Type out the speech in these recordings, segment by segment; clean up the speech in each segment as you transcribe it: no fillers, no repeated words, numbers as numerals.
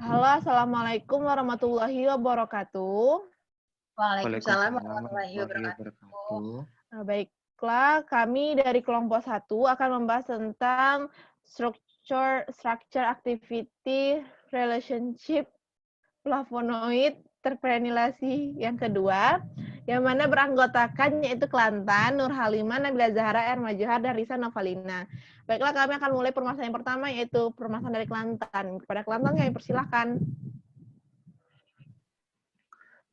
Halo, Assalamualaikum warahmatullahi wabarakatuh. Waalaikumsalam Waalaikumsalam warahmatullahi warahmatullahi wabarakatuh. wabarakatuh. Baiklah, kami dari kelompok satu akan membahas tentang structure activity relationship flavonoid terprenilasi yang kedua, yang mana beranggotakan yaitu Kelantan, Nur Halimah, Nabila Zahra, Erma Johar, dan Risa Novalina. Baiklah, kami akan mulai permasalahan yang pertama, yaitu permasalahan dari Kelantan. Kepada Kelantan, kami persilahkan.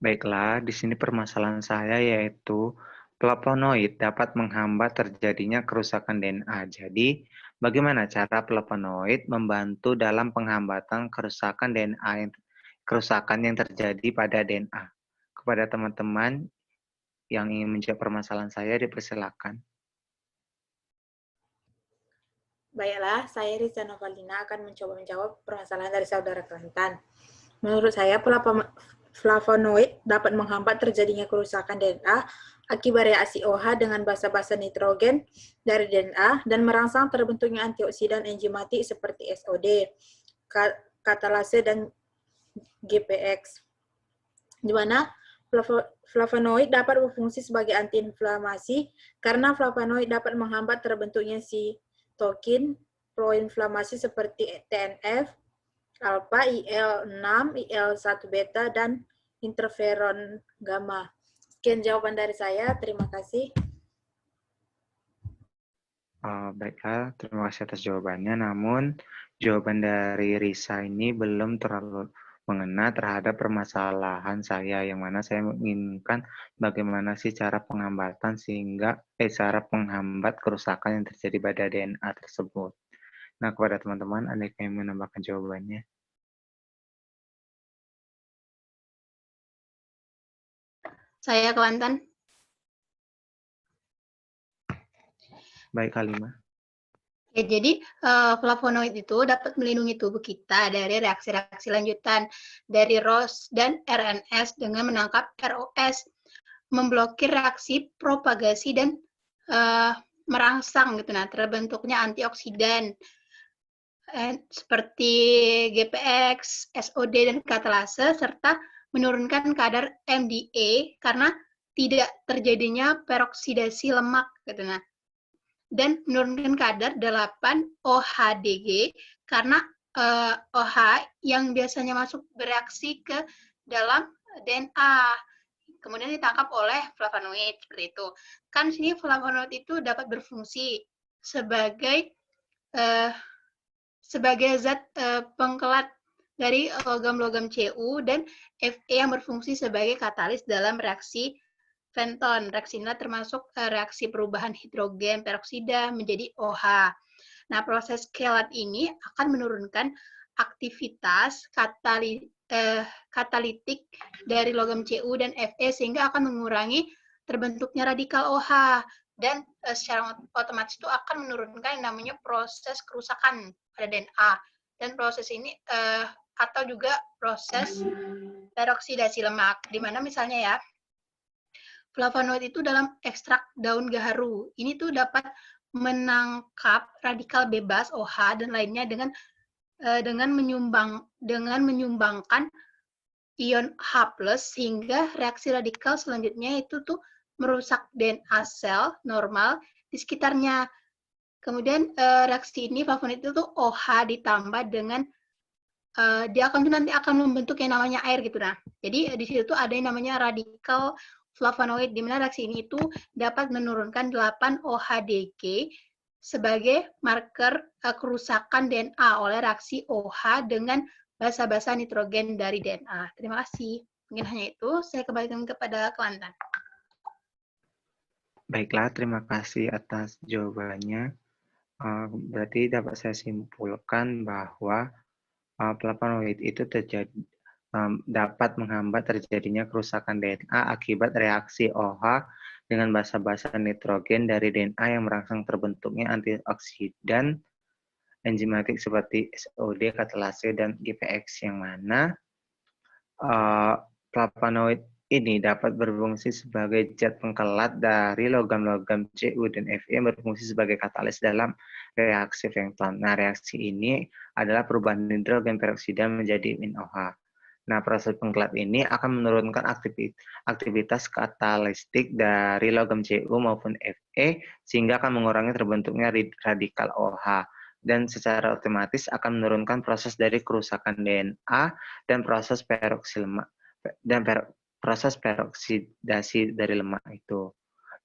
Baiklah, di sini permasalahan saya yaitu flavonoid dapat menghambat terjadinya kerusakan DNA. Jadi, bagaimana cara flavonoid membantu dalam penghambatan kerusakan kerusakan yang terjadi pada DNA? Kepada teman-teman yang ingin menjawab permasalahan saya, dipersilakan. Baiklah, saya Risa Novalina akan mencoba menjawab permasalahan dari saudara Kelantan. Menurut saya, flavonoid dapat menghambat terjadinya kerusakan DNA akibat reaksi OH dengan basa-basa nitrogen dari DNA dan merangsang terbentuknya antioksidan enzimatik seperti SOD, katalase, dan GPX. Di mana flavonoid dapat berfungsi sebagai antiinflamasi karena flavonoid dapat menghambat terbentuknya sitokin proinflamasi seperti TNF, alfa, IL-6, IL-1 beta, dan interferon gamma. Sekian jawaban dari saya. Terima kasih. Baiklah, terima kasih atas jawabannya. Namun, jawaban dari Risa ini belum terlalu mengena terhadap permasalahan saya, yang mana saya menginginkan bagaimana sih cara penghambatan cara penghambat kerusakan yang terjadi pada DNA tersebut. Nah, kepada teman-teman, ada yang menambahkan jawabannya? Saya Kelantan. Baik, Halimah. Ya, jadi flavonoid itu dapat melindungi tubuh kita dari reaksi-reaksi lanjutan dari ROS dan RNS dengan menangkap ROS, memblokir reaksi propagasi dan merangsang gitu. Nah, terbentuknya antioksidan seperti GPX, SOD, dan katalase, serta menurunkan kadar MDA karena tidak terjadinya peroksidasi lemak gitu. Nah, dan menurunkan kadar 8 OHDG karena OH yang biasanya masuk bereaksi ke dalam DNA kemudian ditangkap oleh flavonoid seperti itu. Kan sini flavonoid itu dapat berfungsi sebagai zat pengkelat dari logam-logam Cu dan Fe yang berfungsi sebagai katalis dalam reaksi Fenton. Reaksi inilah termasuk reaksi perubahan hidrogen peroksida menjadi OH. Nah, proses kelat ini akan menurunkan aktivitas katalitik dari logam Cu dan Fe sehingga akan mengurangi terbentuknya radikal OH dan secara otomatis itu akan menurunkan yang namanya proses kerusakan pada DNA. Dan proses ini atau juga proses peroksidasi lemak, di mana misalnya ya, flavonoid itu dalam ekstrak daun gaharu. Ini tuh dapat menangkap radikal bebas OH dan lainnya dengan menyumbangkan ion H+ sehingga reaksi radikal selanjutnya itu tuh merusak DNA sel normal di sekitarnya. Kemudian reaksi ini flavonoid itu tuh OH ditambah dengan dia nanti akan membentuk yang namanya air gitu. Nah, jadi di situ tuh ada yang namanya radikal flavonoid di mana reaksi ini itu dapat menurunkan 8 OHDG sebagai marker kerusakan DNA oleh reaksi OH dengan basa-basa nitrogen dari DNA. Terima kasih. Mungkin hanya itu. Saya kembalikan kepada Kelantan. Baiklah, terima kasih atas jawabannya. Berarti dapat saya simpulkan bahwa flavonoid itu dapat menghambat terjadinya kerusakan DNA akibat reaksi OH dengan basa-basa nitrogen dari DNA yang merangsang terbentuknya antioksidan enzimatik seperti SOD, katalase, dan GPX, yang mana flavonoid ini dapat berfungsi sebagai zat pengkelat dari logam-logam Cu dan Fe yang berfungsi sebagai katalis dalam reaksi Fenton. Nah, reaksi ini adalah perubahan hidrogen peroksida menjadi NOH. Nah, proses pengkelat ini akan menurunkan aktivitas katalistik dari logam Cu maupun Fe sehingga akan mengurangi terbentuknya radikal OH dan secara otomatis akan menurunkan proses dari kerusakan DNA dan proses peroksidasi dari lemak itu.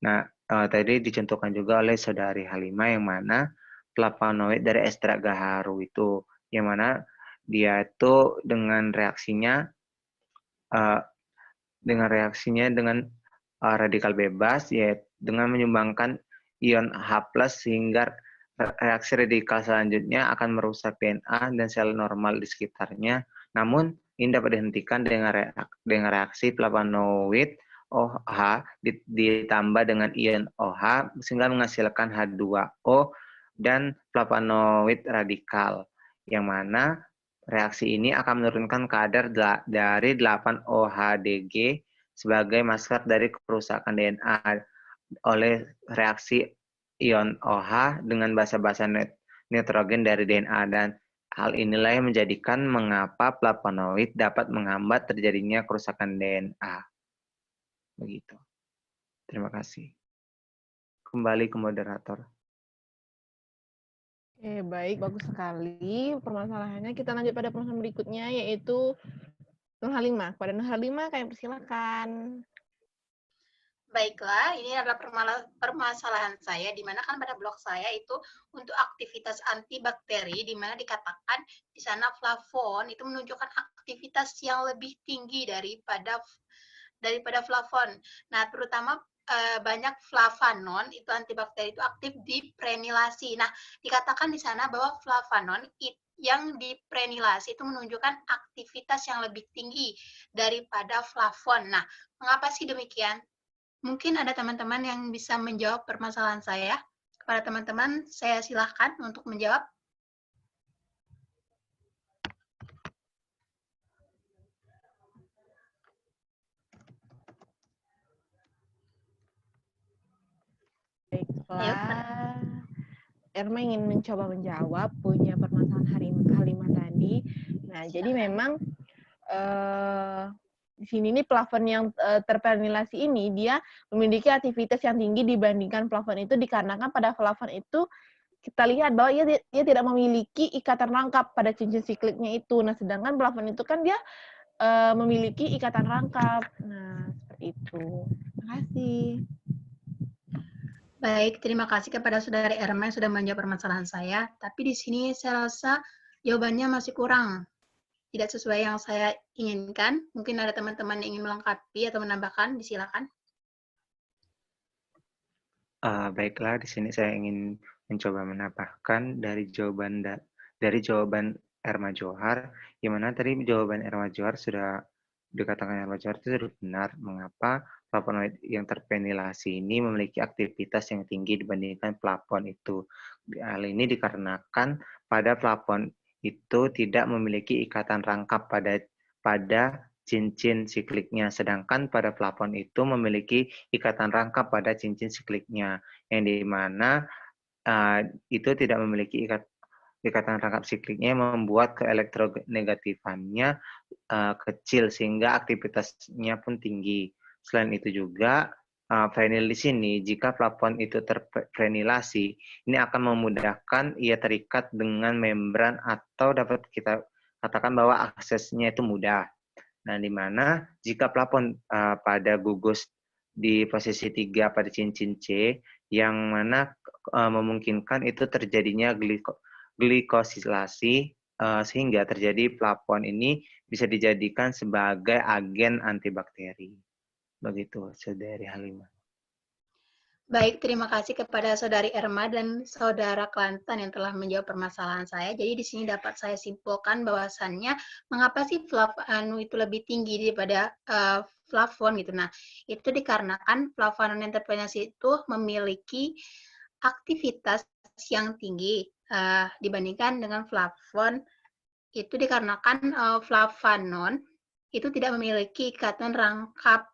Nah, tadi dicontohkan juga oleh saudari Halimah yang mana flavonoid dari ekstrak gaharu itu, yang mana dia itu dengan reaksinya dengan radikal bebas, yaitu dengan menyumbangkan ion H+ sehingga reaksi radikal selanjutnya akan merusak DNA dan sel normal di sekitarnya. Namun ini dapat dihentikan dengan reaksi flavonoid OH ditambah dengan ion OH sehingga menghasilkan H2O dan flavonoid radikal, yang mana reaksi ini akan menurunkan kadar dari 8 OHDG sebagai masker dari kerusakan DNA oleh reaksi ion OH dengan basa-basa nitrogen dari DNA, dan hal inilah yang menjadikan mengapa flavonoid dapat menghambat terjadinya kerusakan DNA. Begitu. Terima kasih. Kembali ke moderator. Oke, baik, bagus sekali permasalahannya. Kita lanjut pada permasalahan berikutnya, yaitu Nur Halimah. Kepada Nur Halimah, kami persilakan. Baiklah, ini adalah permasalahan saya, di mana kan pada blog saya itu untuk aktivitas antibakteri, di mana dikatakan di sana flavon itu menunjukkan aktivitas yang lebih tinggi daripada flavon. Nah, terutama banyak flavanon itu antibakteri itu aktif di prenilasi. Nah, dikatakan di sana bahwa flavanon yang di prenilasi itu menunjukkan aktivitas yang lebih tinggi daripada flavon. Nah, mengapa sih demikian? Mungkin ada teman-teman yang bisa menjawab permasalahan saya. Kepada teman-teman, saya silahkan untuk menjawab. Baiklah, Erma ingin mencoba menjawab punya permasalahan Halimah tadi. Nah, jadi memang di sini nih plafon yang terprenilasi ini dia memiliki aktivitas yang tinggi dibandingkan plafon itu dikarenakan pada plafon itu kita lihat bahwa dia tidak memiliki ikatan rangkap pada cincin sikliknya itu. Nah, sedangkan plafon itu kan dia memiliki ikatan rangkap. Nah, seperti itu. Terima kasih. Baik, terima kasih kepada Saudari Erma yang sudah menjawab permasalahan saya. Tapi di sini saya rasa jawabannya masih kurang. Tidak sesuai yang saya inginkan. Mungkin ada teman-teman yang ingin melengkapi atau menambahkan, disilakan. Baiklah, di sini saya ingin mencoba menambahkan dari jawaban Erma Johar, yang mana tadi jawaban Erma Johar sudah dikatakan Erma Johar itu sudah benar. Mengapa flavonoid yang terpenilasi ini memiliki aktivitas yang tinggi dibandingkan plafon itu? Hal ini dikarenakan pada plafon itu tidak memiliki ikatan rangkap pada cincin sikliknya, sedangkan pada plafon itu memiliki ikatan rangkap pada cincin sikliknya, yang dimana itu tidak memiliki ikatan rangkap sikliknya yang membuat keelektronegatifannya kecil sehingga aktivitasnya pun tinggi. Selain itu juga vinyl di sini, jika plafon itu terprenilasi, ini akan memudahkan ia terikat dengan membran atau dapat kita katakan bahwa aksesnya itu mudah. Nah, di mana jika plafon pada gugus di posisi 3 pada cincin C, yang mana memungkinkan itu terjadinya glikosilasi, sehingga terjadi plafon ini bisa dijadikan sebagai agen antibakteri. Begitu, Saudari Halimah. Baik, terima kasih kepada Saudari Erma dan Saudara Klantan yang telah menjawab permasalahan saya. Jadi di sini dapat saya simpulkan bahwasannya mengapa sih flavon itu lebih tinggi daripada flavon gitu. Nah, itu dikarenakan flavonon yang terprenilasi itu memiliki aktivitas yang tinggi dibandingkan dengan flavon. Itu dikarenakan flavonon itu tidak memiliki ikatan rangkap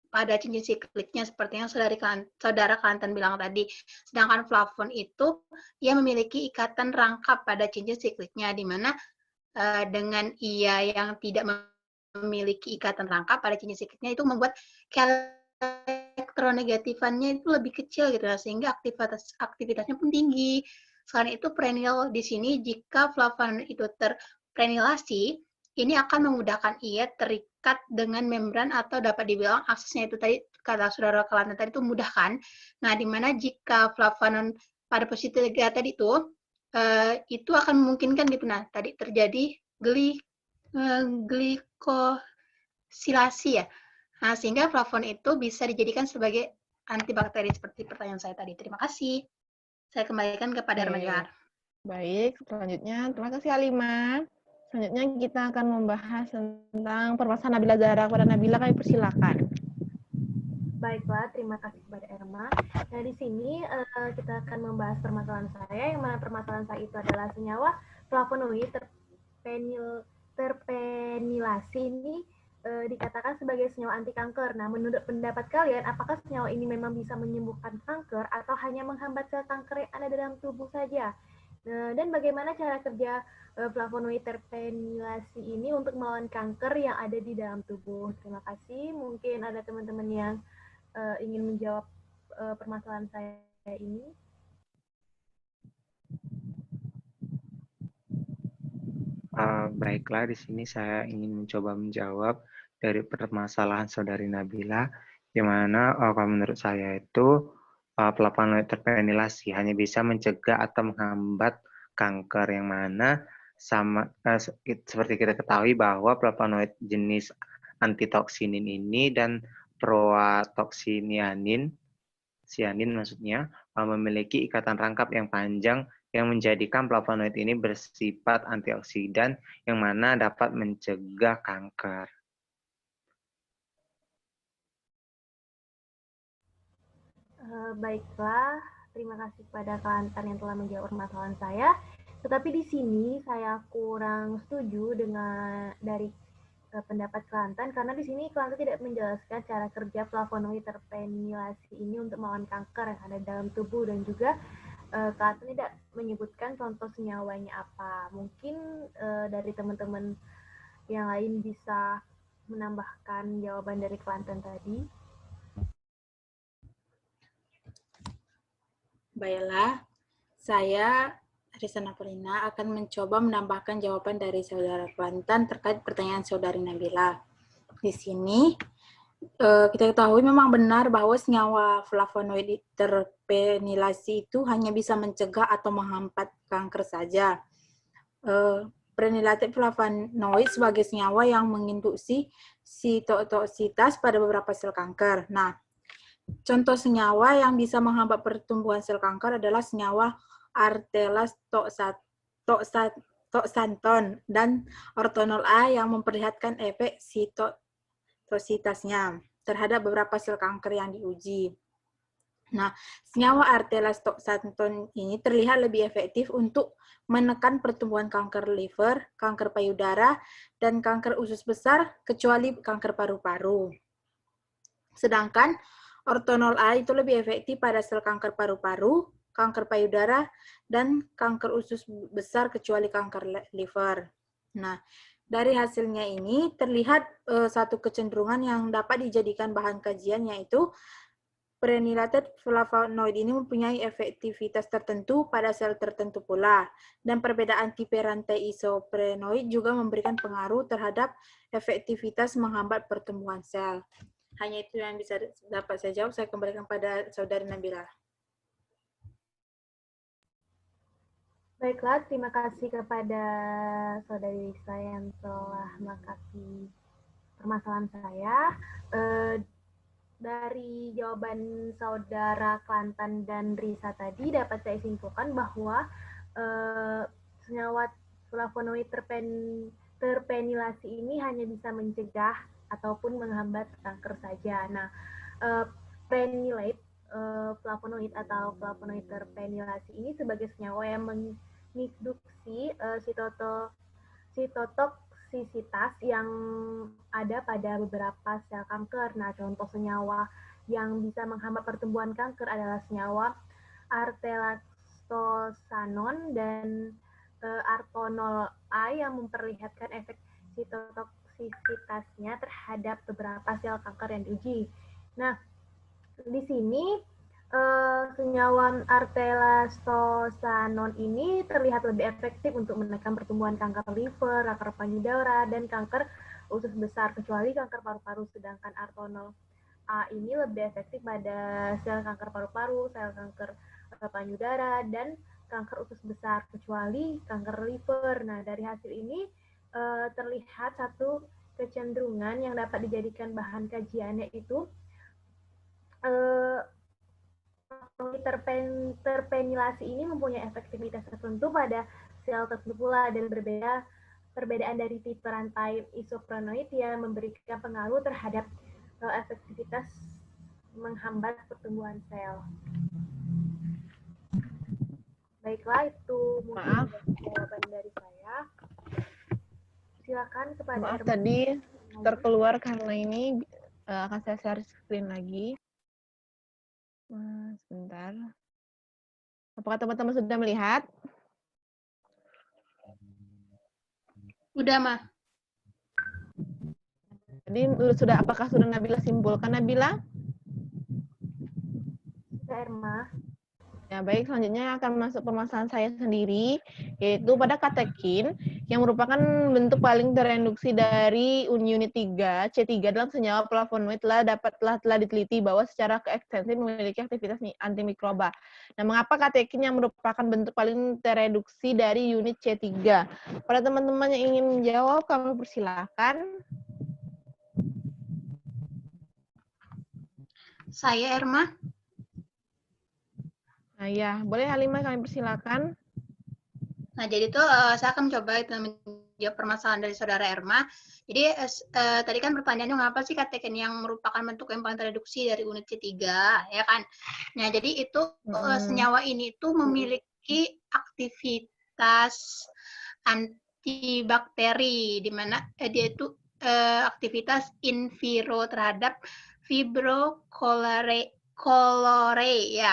pada cincin sikliknya seperti yang saudara Kelantan bilang tadi. Sedangkan flavon itu ia memiliki ikatan rangkap pada cincin sikliknya, di mana dengan ia yang tidak memiliki ikatan rangkap pada cincin sikliknya itu membuat elektronegatifannya itu lebih kecil gitu, sehingga aktivitasnya pun tinggi. Selain itu, prenyl di sini jika flavonoid itu terprenylasi, ini akan memudahkan ia terikat dengan membran atau dapat dibilang aksesnya itu tadi kata saudara Kelantan tadi itu mudah kan. Nah, di mana jika flavonoid pada posisi 3 tadi itu akan memungkinkan gitu. Nah, tadi terjadi glikosilasi ya. Nah, sehingga flavon itu bisa dijadikan sebagai antibakteri seperti pertanyaan saya tadi. Terima kasih. Saya kembalikan kepada Herman. Baik, selanjutnya terima kasih Halimah. Selanjutnya kita akan membahas tentang permasalahan Nabila Zahra. Kepada Nabila kami persilakan. Baiklah, terima kasih kepada Erma. Nah, di sini kita akan membahas permasalahan saya, yang mana permasalahan saya itu adalah senyawa flavonoid terpenylasi ini dikatakan sebagai senyawa anti kanker. Nah, menurut pendapat kalian, apakah senyawa ini memang bisa menyembuhkan kanker atau hanya menghambat sel kanker yang ada dalam tubuh saja? Dan bagaimana cara kerja flavonoid terpenylasi ini untuk melawan kanker yang ada di dalam tubuh? Terima kasih. Mungkin ada teman-teman yang ingin menjawab permasalahan saya ini. Baiklah, di sini saya ingin mencoba menjawab dari permasalahan saudari Nabila, di mana kalau menurut saya itu flavonoid terpenylasi hanya bisa mencegah atau menghambat kanker, yang mana seperti kita ketahui bahwa flavonoid jenis antitoksinin ini dan proatoksinianin, sianin maksudnya, memiliki ikatan rangkap yang panjang yang menjadikan flavonoid ini bersifat antioksidan yang mana dapat mencegah kanker. Baiklah, terima kasih kepada Kelantan yang telah menjawab permasalahan saya. Tetapi di sini saya kurang setuju dengan dari pendapat Kelantan, karena di sini Kelantan tidak menjelaskan cara kerja flavonoid terpenylasi ini untuk melawan kanker yang ada dalam tubuh, dan juga Kelantan tidak menyebutkan contoh senyawanya apa. Mungkin dari teman-teman yang lain bisa menambahkan jawaban dari Kelantan tadi. Baiklah, saya Risa Napolina akan mencoba menambahkan jawaban dari saudara Kelantan terkait pertanyaan saudari Nabila. Di sini kita ketahui memang benar bahwa senyawa flavonoid terpenylasi itu hanya bisa mencegah atau menghambat kanker saja. Prenylated flavonoid sebagai senyawa yang menginduksi sitotoksitas pada beberapa sel kanker. Nah, contoh senyawa yang bisa menghambat pertumbuhan sel kanker adalah senyawa artelas toxanton dan ortonol A yang memperlihatkan efek sitotoksitasnya terhadap beberapa sel kanker yang diuji. Nah, senyawa artelas toxanton ini terlihat lebih efektif untuk menekan pertumbuhan kanker liver, kanker payudara, dan kanker usus besar, kecuali kanker paru-paru. Sedangkan ortonol A itu lebih efektif pada sel kanker paru-paru, kanker payudara, dan kanker usus besar kecuali kanker liver. Nah, dari hasilnya ini terlihat satu kecenderungan yang dapat dijadikan bahan kajian, yaitu prenylated flavonoid ini mempunyai efektivitas tertentu pada sel tertentu pula, dan perbedaan tipe rantai isoprenoid juga memberikan pengaruh terhadap efektivitas menghambat pertumbuhan sel. Hanya itu yang bisa dapat saya jawab. Saya kembalikan pada saudari Nabila. Baiklah, terima kasih kepada saudari saya yang telah melengkapi permasalahan saya. Dari jawaban saudara Kelantan dan Risa tadi dapat saya simpulkan bahwa senyawa flavonoid terpenylasi ini hanya bisa mencegah ataupun menghambat kanker saja. Nah, prenylate flavonoid atau flavonoid terpenylasi ini sebagai senyawa yang menginduksi toksisitas yang ada pada beberapa sel kanker. Nah, contoh senyawa yang bisa menghambat pertumbuhan kanker adalah senyawa artelactosanon dan artonol A yang memperlihatkan efek sitotoksisitasnya terhadap beberapa sel kanker yang diuji. Nah, di sini senyawa artelactosanon ini terlihat lebih efektif untuk menekan pertumbuhan kanker liver, kanker payudara, dan kanker usus besar, kecuali kanker paru-paru. Sedangkan artonol A ini lebih efektif pada sel kanker paru-paru, sel kanker payudara, dan kanker usus besar, kecuali kanker liver. Nah, dari hasil ini terlihat satu kecenderungan yang dapat dijadikan bahan kajiannya itu terpenilasi ini mempunyai efektivitas tertentu pada sel tertentu pula, dan perbedaan dari tipe rantai isoprenoid yang memberikan pengaruh terhadap efektivitas menghambat pertumbuhan sel. Baiklah, itu mungkin jawaban dari saya. Silakan kepada Maaf tadi terkeluar karena ini akan saya share screen lagi. Sebentar. Apakah teman-teman sudah melihat? Udah, Mah. Jadi apakah sudah Nabila simpulkan, Nabila? Erma. Ya, baik, selanjutnya akan masuk permasalahan saya sendiri, yaitu pada katekin, yang merupakan bentuk paling tereduksi dari unit 3, C3 dalam senyawa flavonoid telah diteliti bahwa secara ekstensif memiliki aktivitas antimikroba. Nah, mengapa katekin yang merupakan bentuk paling tereduksi dari unit C3? Pada teman-teman yang ingin menjawab, kami persilakan. Saya, Erma. Nah, ya, boleh Halimah, kami persilakan. Nah, jadi itu saya akan mencoba itu menjawab permasalahan dari saudara Erma. Jadi tadi kan pertanyaannya mengapa sih katekin yang merupakan bentuk yang paling tereduksi dari unit C3, ya kan? Nah, jadi itu senyawa ini itu memiliki aktivitas antibakteri, di mana dia itu aktivitas in vitro terhadap Vibrio cholerae ya.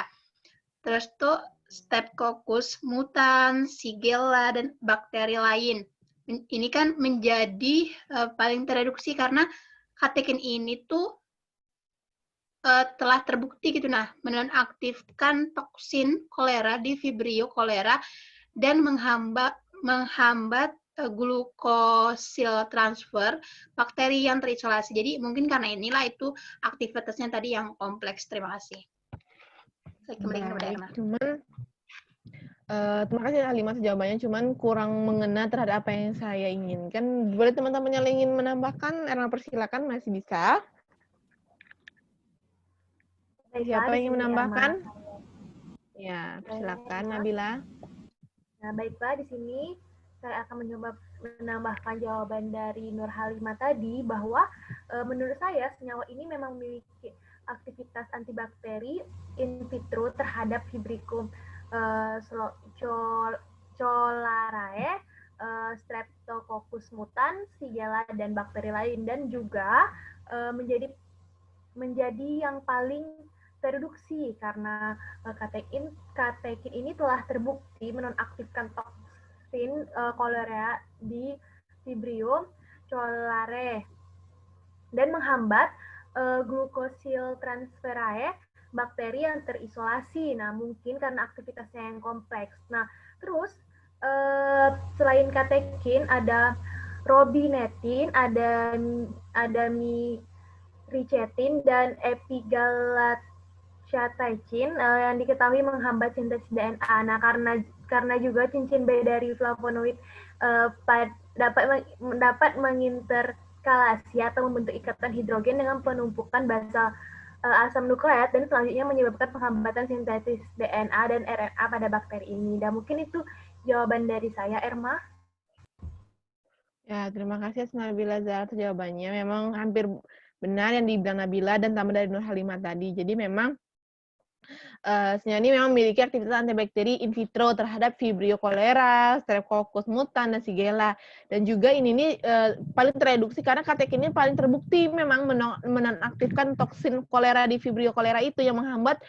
Terus tuh Streptococcus mutans, Shigella, dan bakteri lain. Ini kan menjadi paling tereduksi karena katekin ini tuh telah terbukti gitu, menonaktifkan toksin kolera di Vibrio cholera dan menghambat glukosil transfer bakteri yang terisolasi. Jadi mungkin karena inilah itu aktivitasnya tadi yang kompleks. Terima kasih. Saya kembali kepada Erma. Terima kasih Halimah jawabannya, cuman kurang mengena terhadap apa yang saya inginkan. Boleh teman-teman yang ingin menambahkan, Erma persilakan, masih bisa. Siapa yang ingin menambahkan? Ya, persilakan Nabila. Nah, baiklah, di sini saya akan mencoba menambahkan jawaban dari Nur Halimah tadi, bahwa menurut saya senyawa ini memang memiliki aktivitas antibakteri in vitro terhadap Vibrio cholerae, Streptococcus mutans, Shigella, dan bakteri lain, dan juga menjadi yang paling tereduksi karena katekin ini telah terbukti menonaktifkan toksin kolera di Vibrio cholerae dan menghambat glukosil transferae, bakteri yang terisolasi. Nah, mungkin karena aktivitasnya yang kompleks. Nah, terus selain katekin ada robinetin, ada miricetin, dan epigallocatechin yang diketahui menghambat sintesis DNA. Nah, karena juga cincin B dari flavonoid dapat menginterkalasi atau membentuk ikatan hidrogen dengan penumpukan basa asam nukleat, dan selanjutnya menyebabkan penghambatan sintesis DNA dan RNA pada bakteri ini. Dan mungkin itu jawaban dari saya, Erma. Ya, terima kasih Nabila Zahra atas jawabannya. Memang hampir benar yang dibilang Nabila dan tambah dari Nur Halimah tadi. Jadi memang Senyawa ini memang memiliki aktivitas antibakteri in vitro terhadap Vibrio cholera, Streptococcus mutans, dan Shigella. Dan juga ini paling tereduksi karena katekin ini paling terbukti memang menonaktifkan toksin kolera di Vibrio cholera itu yang menghambat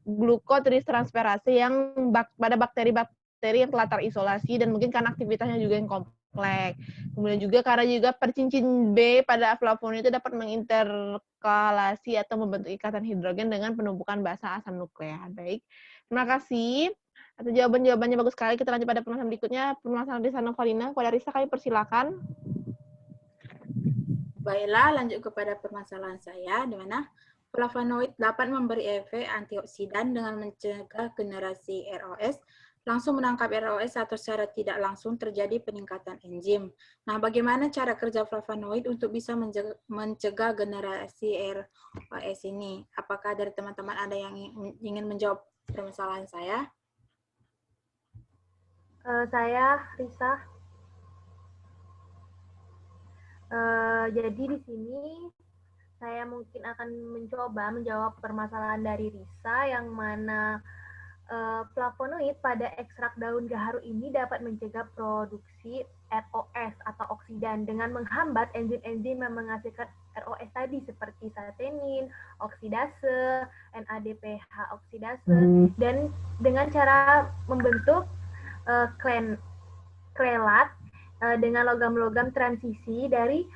glukotritransferase yang pada bakteri-bakteri yang telah terisolasi dan mungkin karena aktivitasnya juga yang kompleks. Kemudian juga karena juga percincin B pada flavonoid itu dapat menginterkalasi atau membentuk ikatan hidrogen dengan penumpukan basa asam nukleat. Baik, terima kasih atas jawabannya bagus sekali. Kita lanjut pada permasalahan berikutnya, permasalahan Risa Novalina. Pada Risa kami persilakan. Baiklah, lanjut kepada permasalahan saya, di mana flavonoid dapat memberi efek antioksidan dengan mencegah generasi ROS, langsung menangkap ROS atau secara tidak langsung terjadi peningkatan enzim. Nah, bagaimana cara kerja flavonoid untuk bisa mencegah generasi ROS ini? Apakah dari teman-teman ada yang ingin menjawab permasalahan saya? Saya, Risa. Jadi di sini saya mungkin akan mencoba menjawab permasalahan dari Risa yang mana flavonoid pada ekstrak daun gaharu ini dapat mencegah produksi ROS atau oksidan dengan menghambat enzim-enzim yang menghasilkan ROS tadi seperti satenin, oksidase, NADPH oksidase, dan dengan cara membentuk krelat dengan logam-logam transisi dari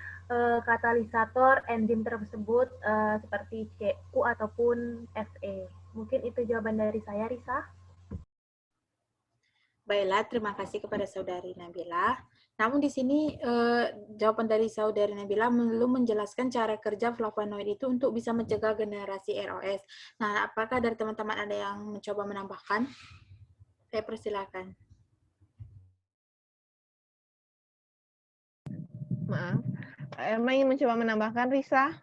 katalisator enzim tersebut seperti CU ataupun Fe. Mungkin itu jawaban dari saya, Risa. Baiklah, terima kasih kepada Saudari Nabila. Namun di sini jawaban dari Saudari Nabila belum menjelaskan cara kerja flavonoid itu untuk bisa mencegah generasi ROS. Nah, apakah dari teman-teman ada yang mencoba menambahkan? Saya persilakan. Maaf, Erma ingin mencoba menambahkan, Risa?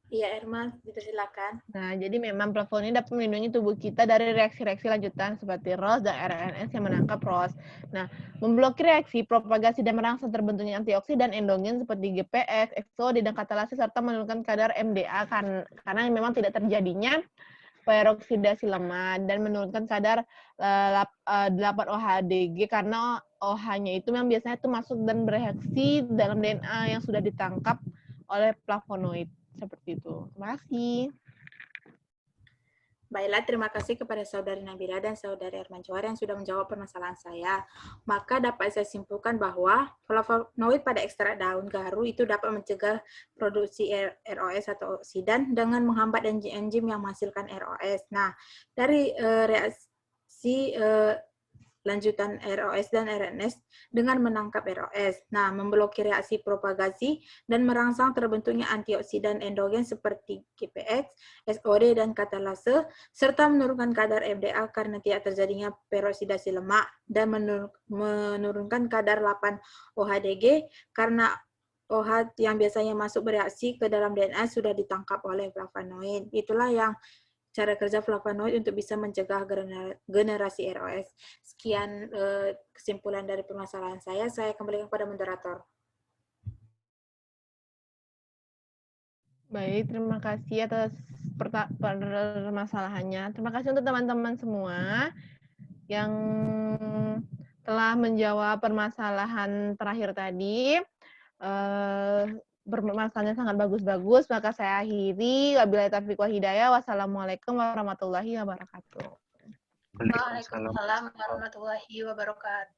Iya, Erma, dipersilakan. Nah, jadi memang flavonoid dapat melindungi tubuh kita dari reaksi-reaksi lanjutan seperti ROS dan RNS yang menangkap ROS. Nah, memblokir reaksi, propagasi, dan merangsang terbentuknya antioksidan endogen seperti GPX, XOD, dan katalase, serta menurunkan kadar MDA karena memang tidak terjadinya peroksidasi lemak dan menurunkan kadar 8-OHDG karena OH-nya itu memang biasanya itu masuk dan bereaksi dalam DNA yang sudah ditangkap oleh flavonoid. Seperti itu. Terima kasih. Baiklah, terima kasih kepada Saudari Nabila dan Saudari Arman Johar yang sudah menjawab permasalahan saya. Maka dapat saya simpulkan bahwa flavonoid pada ekstrak daun gaharu itu dapat mencegah produksi ROS atau oksidan dengan menghambat enzim yang menghasilkan ROS. Nah, dari reaksi lanjutan ROS dan RNS dengan menangkap ROS. Nah, memblokir reaksi propagasi dan merangsang terbentuknya antioksidan endogen seperti GPX, SOD, dan katalase, serta menurunkan kadar MDA karena tidak terjadinya peroksidasi lemak, dan menurunkan kadar 8-OHDG karena OH yang biasanya masuk bereaksi ke dalam DNA sudah ditangkap oleh flavonoid. Itulah yang cara kerja flavonoid untuk bisa mencegah generasi ROS. Sekian kesimpulan dari permasalahan saya kembalikan kepada moderator. Baik, terima kasih atas permasalahannya. Terima kasih untuk teman-teman semua yang telah menjawab permasalahan terakhir tadi. Permasalahannya sangat bagus-bagus, maka saya akhiri. Wabillahi taufiq wal hidayah. Wassalamualaikum warahmatullahi wabarakatuh. Waalaikumsalam warahmatullahi wabarakatuh.